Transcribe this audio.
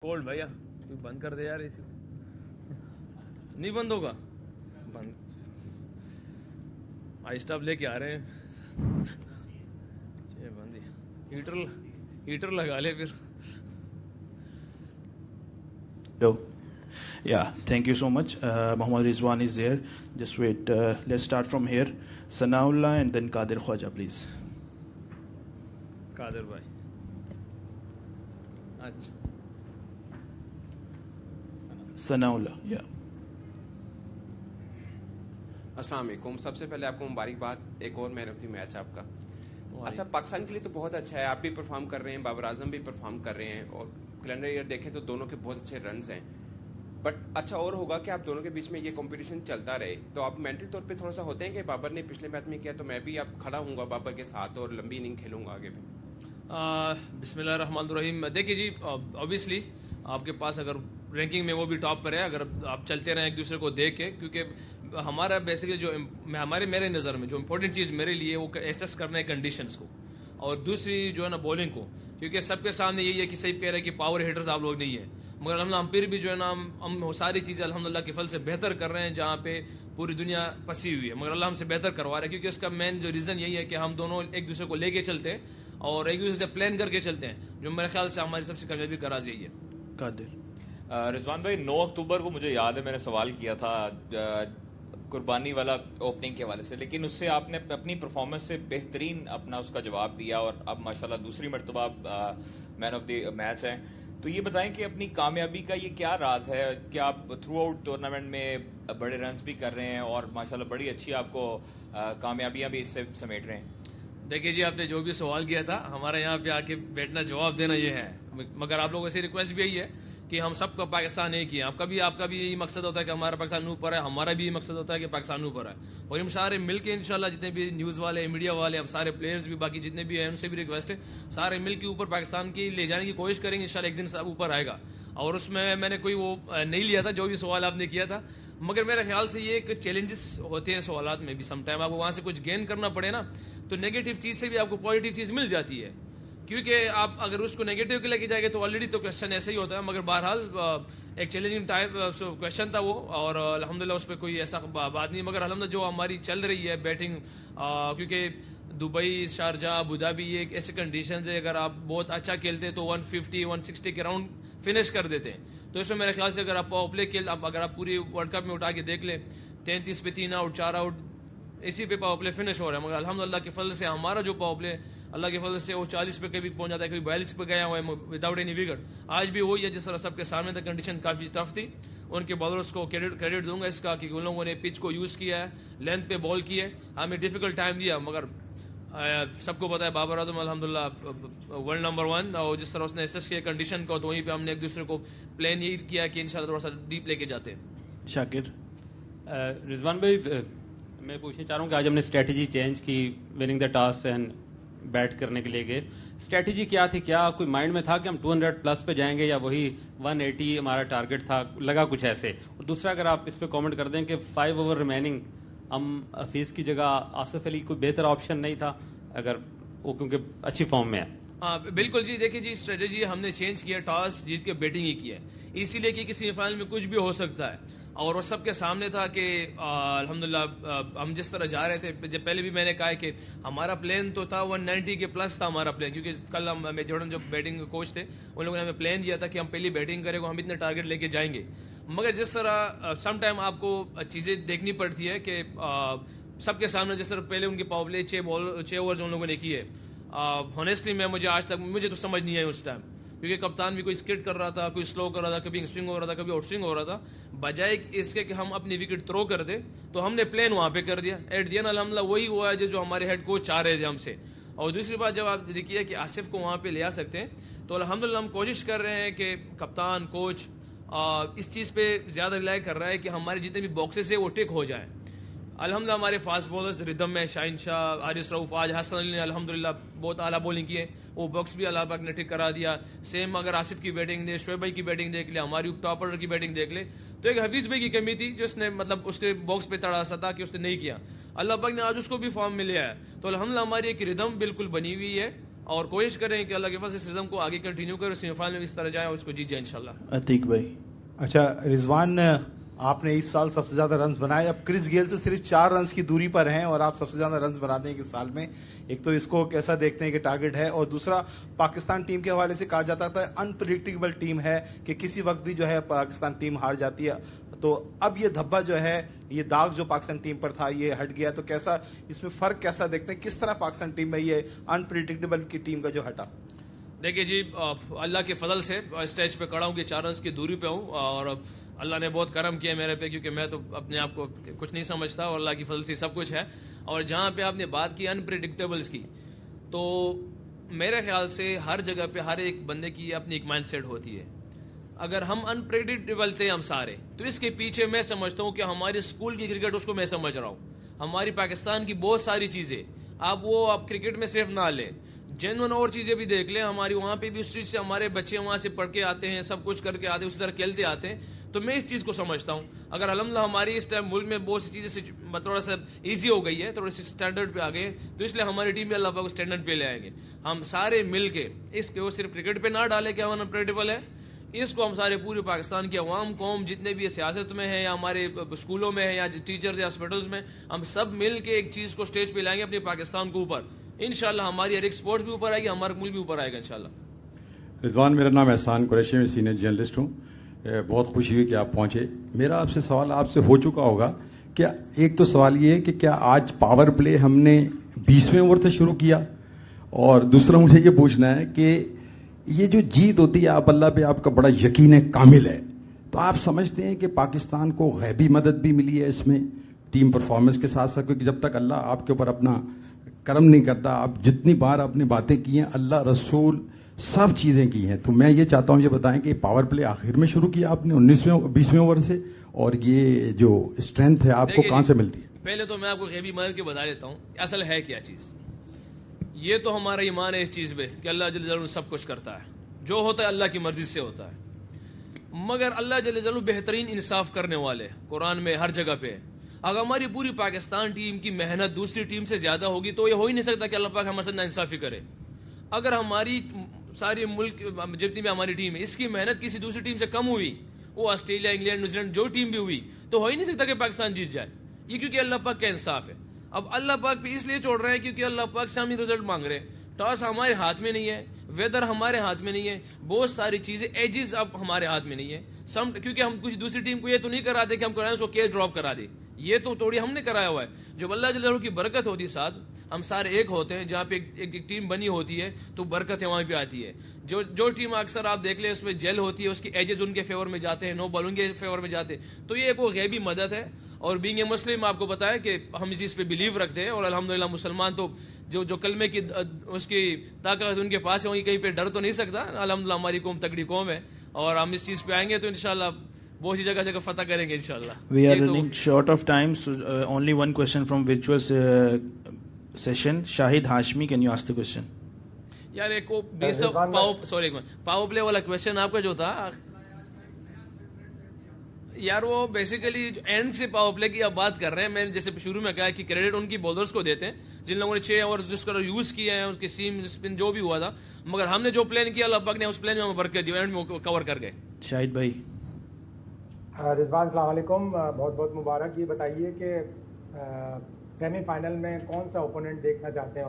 Cold भैया तू बंद कर दे यार इसी नहीं बंद होगा बंद आहिस्ता अब लेके आ रहे हैं ये बंद हीटर लगा ले फिर Hello. Yeah, thank you so much. Muhammad Rizwan is there. Just wait. Let's start from here. Sanaullah and then Qadir Khwaja, please. Kader भाई अच्छा Sanaullah, yeah. अस्सलाम वालेकुम। सबसे पहले आपको मुबारकबाद, एक और मैन ऑफ द मैच आपका। अच्छा, पाकिस्तान के लिए तो बहुत अच्छा है, आप भी परफॉर्म कर रहे हैं, बाबर आजम भी परफॉर्म कर रहे हैं और कैलेंडर ईयर देखें तो दोनों के बहुत अच्छे रन्स हैं। बट अच्छा और होगा कि आप दोनों के बीच में ये कंपटीशन चलता रहे, तो आप मेंटल तौर पे थोड़ा सा होते हैं कि बाबर ने पिछले मैच में किया तो मैं भी अब खड़ा हूँगा बाबर के साथ और लंबी इनिंग खेलूंगा आगे भी। बिस्मिल्लाहिर्रहमानिर्रहीम। देखिए जी, ऑब्वियसली आपके पास अगर रैंकिंग में वो भी टॉप पर है, अगर आप चलते रहें एक दूसरे को देख के, क्योंकि हमारा बेसिकली जो मेरे नज़र में जो इम्पोर्टेंट चीज़ मेरे लिए वो एसेस करना है कंडीशंस को, और दूसरी जो है ना बॉलिंग को, क्योंकि सबके सामने यही है कि सही कह रहे हैं कि पावर हिटर्स आप लोग नहीं है, मगर हम फिर भी जो है ना हम सारी चीज़ें अल्हम्दुलिल्लाह के फल से बेहतर कर रहे हैं जहाँ पे पूरी दुनिया फंसी हुई है, मगर अल्लाह हमसे बेहतर करवा रहा है, क्योंकि उसका मेन जो रीज़न यही है कि हम दोनों एक दूसरे को लेके चलते हैं और एक दूसरे से प्लान करके चलते हैं, जो मेरे ख्याल से हमारी सबसे कामयाबी का राज यही है। Qadir. रिजवान भाई, 9 अक्टूबर को मुझे याद है मैंने सवाल किया था कुर्बानी वाला ओपनिंग के हवाले से, लेकिन उससे आपने अपनी परफॉर्मेंस से बेहतरीन अपना उसका जवाब दिया और अब माशाल्लाह दूसरी मरतबा मैन ऑफ द मैच हैं। तो ये बताएं कि अपनी कामयाबी का ये क्या राज है, क्या आप थ्रू आउट टूर्नामेंट में बड़े रन्स भी कर रहे हैं और माशाल्लाह बड़ी अच्छी आपको कामयाबियां भी इससे समेट रहे हैं? देखिए जी, आपने जो भी सवाल किया था हमारे यहाँ पे आके बैठना जवाब देना ये है, मगर आप लोगों से रिक्वेस्ट भी यही है कि हम सबका पाकिस्तान एक ही है। आपका भी यही मकसद होता है कि हमारा पाकिस्तान ऊपर है, हमारा भी यही मकसद होता है कि पाकिस्तान ऊपर है, और हम सारे मिलके इंशाल्लाह जितने भी न्यूज़ वाले, मीडिया वाले, अब सारे प्लेयर्स भी बाकी जितने भी हैं उनसे भी रिक्वेस्ट है, सारे मिल के ऊपर पाकिस्तान की ले जाने की कोशिश करेंगे, इंशाल्लाह एक दिन सब ऊपर आएगा। और उसमें मैंने कोई वो नहीं लिया था जो भी सवाल आपने किया था, मगर मेरे ख्याल से ये एक चैलेंजेस होते हैं सवालात में भी, समटाइम आपको वहाँ से कुछ गेन करना पड़े ना, तो नेगेटिव चीज़ से भी आपको पॉजिटिव चीज़ मिल जाती है, क्योंकि आप अगर उसको नेगेटिव के लेके जाएंगे तो ऑलरेडी तो क्वेश्चन ऐसे ही होता है, मगर बहरहाल एक चैलेंजिंग टाइप क्वेश्चन था वो, और अल्हम्दुलिल्लाह उस पर कोई ऐसा बात नहीं, मगर अल्हम्दुलिल्लाह जो हमारी चल रही है बैटिंग, क्योंकि दुबई, शारजा, अबू धाबी ये एक ऐसे कंडीशन है, अगर आप बहुत अच्छा खेलते हैं तो 150 160 के राउंड फिनिश कर देते हैं, तो इसमें मेरे ख्याल से अगर आप पावर प्ले अगर आप पूरी वर्ल्ड कप में उठा के देख लें, 33 पे 3 आउट 4 आउट इसी पे पावर प्ले फिनिश हो रहा है, मगर अल्हम्दुलिल्लाह के फल से हमारा जो पावर प्ले अल्लाह के फल से वो 40 पे कभी पहुंच जाता है, कभी 42 पे गया हुआ है विदाउट एनी विकेट। आज भी वही है जिस तरह सबके सामने तक कंडीशन काफ़ी टफ थी, उनके बॉलर्स को क्रेडिट दूंगा इसका कि उन लोगों ने पिच को यूज़ किया है, लेंथ पे बॉल की है, हमें डिफिकल्ट टाइम दिया, मगर सबको पता है बाबर आजम अल्हम्दुलिल्लाह वर्ल्ड नंबर 1, और जिस तरह उसने एसेस किया कंडीशन को, तो वहीं पे हमने एक दूसरे को प्लान यही किया कि इंशाल्लाह थोड़ा सा डीप लेके जाते हैं। Shakir. रिजवान भाई, मैं पूछना चाह रहा हूँ कि आज हमने स्ट्रेटजी चेंज की, winning the toss and bat करने के लिए गए, स्ट्रेटजी क्या थी? क्या कोई माइंड में था कि हम 200 प्लस पे जाएंगे या वही 180 हमारा टारगेट था, लगा कुछ ऐसे? और दूसरा, अगर आप इस पे कमेंट कर दें कि 5 ओवर रिमेनिंग, हम हफीज़ की जगह आसिफ अली कोई बेहतर ऑप्शन नहीं था अगर वो, क्योंकि अच्छी फॉर्म में है? हाँ बिल्कुल जी, देखिए जी, स्ट्रेटजी हमने चेंज किया, टॉस जीत के बैटिंग ही की है, इसीलिए कि किसी फाइनल में कुछ भी हो सकता है, और वो सबके सामने था कि अल्हम्दुलिल्लाह हम जिस तरह जा रहे थे, जब पहले भी मैंने कहा कि हमारा प्लान तो था 190 के प्लस था हमारा प्लान, क्योंकि कल हम जॉर्डन जो बैटिंग कोच थे उन लोगों ने हमें प्लान दिया था कि हम पहली बैटिंग करेंगे, हम इतने टारगेट लेके जाएंगे, मगर जिस तरह सम टाइम आपको चीज़ें देखनी पड़ती है कि सबके सामने जिस तरह पहले उनके पावर प्ले 6 ओवर उन लोगों ने किए, ऑनेस्टली मुझे आज तक मुझे तो समझ नहीं आई उस टाइम, क्योंकि कप्तान भी कोई स्किट कर रहा था, कोई स्लो कर रहा था, कभी स्विंग हो रहा था, कभी आउट स्विंग हो रहा था, बजाय इसके कि हम अपनी विकेट थ्रो कर दे, तो हमने प्लान वहां पे कर दिया, एट दिया ना अल्हम्दुलिल्लाह वही हुआ है जो हमारे हेड कोच चाह रहे थे हमसे। और दूसरी बात, जब आप देखिए कि आसिफ को वहां पे ले आ सकते हैं, तो अल्हम्दुलिल्लाह हम कोशिश कर रहे हैं कि कप्तान कोच इस चीज़ पे ज़्यादा रिलाई कर रहा है कि हमारे जितने भी बॉक्सेस है वो टिक हो जाए। अल्हम्दुलिल्लाह हमारे फास्ट बॉलर्स रिदम में शाहिन शाह, हारिस रऊफ, आज हसन अली ने अल्हम्दुलिल्लाह बहुत आला बॉलिंग की है, वो बॉक्स भी अल्लाह पाक ने ठीक करा दिया। सेम अगर आसिफ की बैटिंग दे, शोएब भाई की बैटिंग देख ले, हमारी टॉप ऑर्डर की बैटिंग देख ले, तो एक हफीज भाई की कमी थी जिसने मतलब उसके बॉक्स पे तड़ासा था कि उसने नहीं किया, अल्लाह पाक ने आज उसको भी फॉर्म में लिया है, तो अल्हम्दुलिल्लाह हमारी एक रिदम बिल्कुल बनी हुई है, اور کوشش کریں کہ اللہ کے فضل سے اس رزم کو آگے کنٹینیو کریں, سیمی فائنل میں اس طرح جائیں اور اس کو جیت جائیں انشاءاللہ. عتیق بھائی. اچھا رضوان, آپ نے اس سال سب سے زیادہ رنز بنائے, اب کرس گیل سے صرف 4 رنز کی دوری پر ہیں اور آپ سب سے زیادہ رنز بناتے ہیں اس سال میں. ایک تو اس کو کیسا دیکھتے ہیں کہ ٹارگٹ ہے, اور دوسرا پاکستان ٹیم کے حوالے سے کہا جاتا تھا انپریڈکٹیبل ٹیم ہے کہ کسی وقت بھی جو ہے پاکستان ٹیم ہار جاتی ہے, تو اب یہ دھبا جو ہے, یہ داغ جو پاکستان ٹیم پر تھا یہ ہٹ گیا, تو کیسا اس میں فرق کیسا دیکھتے ہیں, کس طرح پاکستان ٹیم میں یہ انپریڈکٹیبل کی ٹیم کا جو ہٹا؟ دیکھیے جی, اللہ کے فضل سے اسٹیج پہ کھڑا ہوں کہ 4 رنز کی دوری پہ ہوں, اور اللہ نے بہت کرم کیا میرے پہ, کیونکہ میں تو اپنے آپ کو کچھ نہیں سمجھتا اور اللہ کی فضل سے سب کچھ ہے. اور جہاں پہ آپ نے بات کی انپریڈکٹیبلز کی, تو میرے خیال سے ہر جگہ پہ ہر ایک بندے کی اپنی ایک مائنڈ سیٹ ہوتی ہے. اگر ہم انپریڈکٹیبل تھے ہم سارے, تو اس کے پیچھے میں سمجھتا ہوں کہ ہماری اسکول کی کرکٹ اس کو میں سمجھ رہا ہوں. ہماری پاکستان کی بہت ساری چیزیں آپ کرکٹ میں صرف نہ لیں, جنون اور چیزیں بھی دیکھ لیں, ہماری وہاں پہ بھی اس چیز سے ہمارے بچے وہاں سے پڑھ کے آتے ہیں, سب کچھ کر کے آتے ہیں, اسی طرح کھیلتے آتے ہیں. تو میں اس چیز کو سمجھتا ہوں. اگر الحمدللہ ہماری اس ٹائم ملک میں بہت سی چیزیں تھوڑا سا ایزی ہو گئی ہے, تھوڑا سا اسٹینڈرڈ پہ آ گئے, تو اس لیے ہماری ٹیم میں اللہ پاک اسٹینڈرڈ پہ لے آئیں گے. ہم سارے مل کے اس کے وہ صرف کرکٹ پہ نہ ڈالیں کہ ہم انپریڈکٹیبل ہے, اس کو ہم سارے پورے پاکستان کی عوام قوم جتنے بھی سیاست میں ہیں یا ہمارے اسکولوں میں ہیں یا ٹیچرز یا ہاسپٹلز میں, ہم سب مل کے ایک چیز کو اسٹیج پہ لائیں گے اپنے پاکستان کو اوپر. انشاءاللہ ہماری ہر ایک سپورٹ بھی اوپر آئے گی, ہمارا ملک بھی اوپر آئے گا انشاءاللہ. رضوان, میرا نام احسان قریشی, میں سینئر جرنلسٹ ہوں. بہت خوشی ہوئی کہ آپ پہنچے. میرا آپ سے سوال آپ سے ہو چکا ہوگا کہ ایک تو سوال یہ ہے کہ کیا آج پاور پلے ہم نے 20ویں اوور سے شروع کیا, اور دوسرا مجھے یہ پوچھنا ہے کہ یہ جو جیت ہوتی ہے, آپ اللہ پہ آپ کا بڑا یقین کامل ہے, تو آپ سمجھتے ہیں کہ پاکستان کو غیبی مدد بھی ملی ہے اس میں ٹیم پرفارمنس کے ساتھ ساتھ, کیونکہ جب تک اللہ آپ کے اوپر اپنا کرم نہیں کرتا, آپ جتنی بار آپ نے باتیں کی ہیں, اللہ رسول سب چیزیں کی ہیں, تو میں یہ چاہتا ہوں یہ بتائیں کہ پاور پلے آخر میں شروع کیا آپ نے 20ویں اوور سے, اور یہ جو اسٹرینتھ ہے آپ کو کہاں سے ملتی ہے؟ پہلے تو میں آپ کو غیبی مدد کے بتا دیتا ہوں اصل ہے کیا چیز. یہ تو ہمارا ایمان ہے اس چیز پہ کہ اللہ جل جلالہ سب کچھ کرتا ہے, جو ہوتا ہے اللہ کی مرضی سے ہوتا ہے. مگر اللہ جل جلالہ بہترین انصاف کرنے والے, قرآن میں ہر جگہ پہ. اگر ہماری پوری پاکستان ٹیم کی محنت دوسری ٹیم سے زیادہ ہوگی تو یہ ہو ہی نہیں سکتا کہ اللہ پاک ہمارے ساتھ ناانصافی کرے. اگر ہماری ساری ملک جتنی بھی ہماری ٹیم ہے اس کی محنت کسی دوسری ٹیم سے کم ہوئی, وہ آسٹریلیا, انگلینڈ, نیوزی لینڈ جو ٹیم بھی ہوئی, تو ہو ہی نہیں سکتا کہ پاکستان جیت جائے. یہ کیونکہ اللہ پاک کا انصاف ہے. اب اللہ پاک بھی اس لیے چھوڑ رہے ہیں کیونکہ اللہ پاک سے ہم رزلٹ مانگ رہے ہیں. ٹاس ہمارے ہاتھ میں نہیں ہے, ویدر ہمارے ہاتھ میں نہیں ہے, بہت ساری چیزیں ایجز اب ہمارے ہاتھ میں نہیں ہے. کیونکہ ہم کسی دوسری ٹیم کو یہ تو نہیں کراتے کہ ہم کرائیں اس کو کیچ ڈراپ کرا دیں, یہ تو توڑی ہم نے کرایا ہوا ہے. جب اللہ جل جلالہ کی برکت ہوتی ہے ساتھ, ہم سارے ایک ہوتے ہیں, جہاں پہ ایک ٹیم بنی ہوتی ہے تو برکت وہاں پہ آتی ہے. جو ٹیم اکثر آپ دیکھ لیں اس میں جیل ہوتی ہے, اس کی ایجز ان کے فیور میں جاتے ہیں, نو بال ان کے فیور میں جاتے ہیں, تو یہ ایک وہ غیبی مدد ہے. اور بینگ اے مسلم آپ کو پتا ہے کہ ہم اس چیز پہ بلیو رکھتے ہیں, اور الحمدللہ مسلمان تو جو کلمے کی اس کی طاقت ان کے پاس ہے, وہیں کہیں پہ ڈر تو نہیں سکتا. الحمدللہ ہماری قوم تگڑی قوم ہے, اور ہم اس چیز پہ آئیں گے تو انشاءاللہ بہت سی جگہ فتح کریں گے انشاءاللہ. We are running short of time, so only one question from virtual session. Shahid Hashmi, can you ask the question? یار ایک پاور پلے والا کوشچن آپ کا جو تھا یار, وہ بیسیکلی اینڈ سے پاور پلے کی آپ بات کر رہے ہیں. میں نے جیسے شروع میں کہا کہ کریڈٹ ان کی بولرز کو دیتے ہیں جن لوگوں نے 6 اوور جس کا یوز کیا ہے, اس کے سیم اسپن جو بھی ہوا تھا, مگر ہم نے جو پلان کیا اللہ پاک نے اس پلان میں ہمیں برکت دی, اینڈ میں کور کر گئے. شاہد بھائی. رضوان السلام علیکم, بہت بہت مبارک. یہ بتائیے کہ سیمی فائنل میں کون سا اوپوننٹ دیکھنا چاہتے ہیں